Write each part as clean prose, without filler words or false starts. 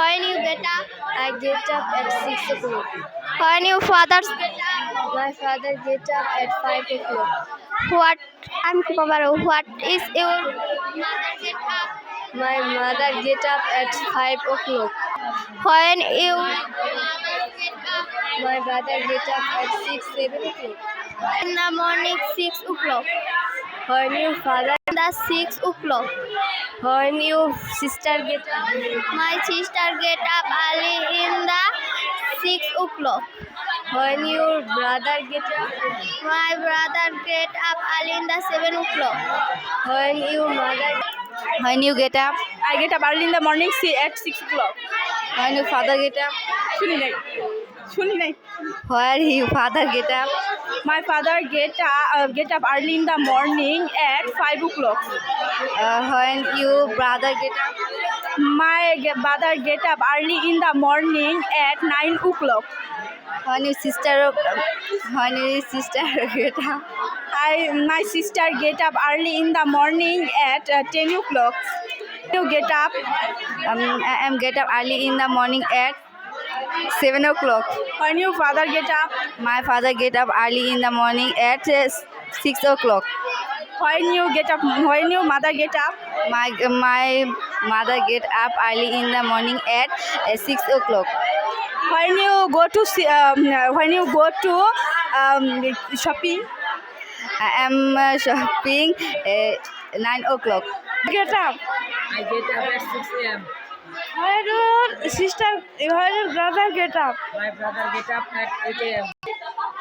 When you get up? I get up at 6 o'clock. When your father's get up? My father get up at 5 o'clock. What What is your mother get up? My mother get up at 5 o'clock. When you father get up? My brother get up at 6, 7 o'clock. In the morning 6 o'clock. When your father, In the 6 o'clock. when your sister get up? My sister get up early in the 6 o'clock. When your brother get up? My brother get up early in the 7 o'clock. When your mother, When you get up? I get up early in the morning at 6 o'clock. When your father get up? শুনি নাই Where your father get up? My father get up early in the morning at 5 o'clock. When your brother get up? My brother get up early in the morning at 9 o'clock. When your sister get up? My sister get up early in the morning at 10 o'clock. You get up? I am get up early in the morning at 7 o'clock. When your father get up? My father get up early in the morning at 6 o'clock. When your mother get up? My mother get up early in the morning at 6 o'clock. When you go to shopping? I am shopping 9 o'clock. Get up? I get up at 6 a.m. When your brother get up? My brother get up at 8 a.m.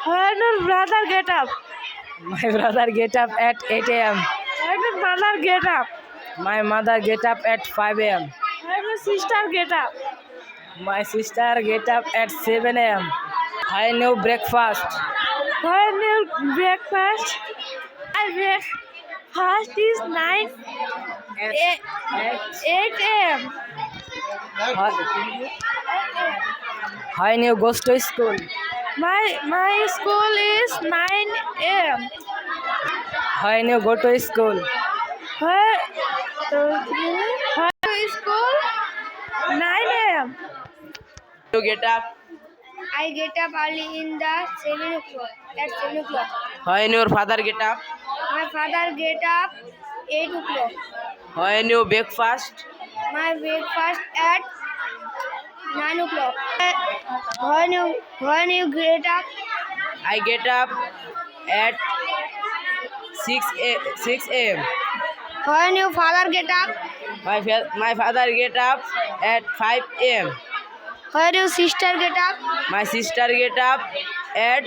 When your brother get up? My brother get up at 8 a.m. When your mother get up? My mother get up at 5 a.m. When your sister get up? My sister get up at 7 a.m. I know breakfast. When your breakfast? My breakfast is 8 a.m. When you goes to school. My school is 9 a.m. When you go to school. Where school? 9 a.m. You get up. I get up early in the 7 o'clock. At 7 o'clock. When your father get up. My father get up 8 o'clock. When you breakfast. My breakfast at 9 o'clock. When you get up? I get up at 6 a.m. When your father get up? My father get up at 5 a.m. When your sister get up? My sister get up at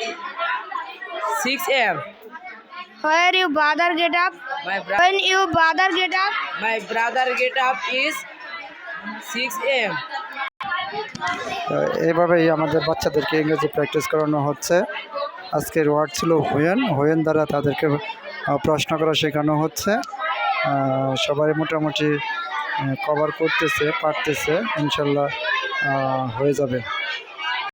6 a.m. When your brother get up? When your brother get up? My brother get up is 6 a.m. এইভাবেই আমাদের বাচ্চাদেরকে ইংরেজি practice করানো হচ্ছে। আজকের word ছিল when দ্বারা তাদেরকে প্রশ্ন করা শেখানো হচ্ছে। সবাই মোটামুটি কভার করতেছে, পারতেছে, ইনশাল্লাহ হয়ে যাবে।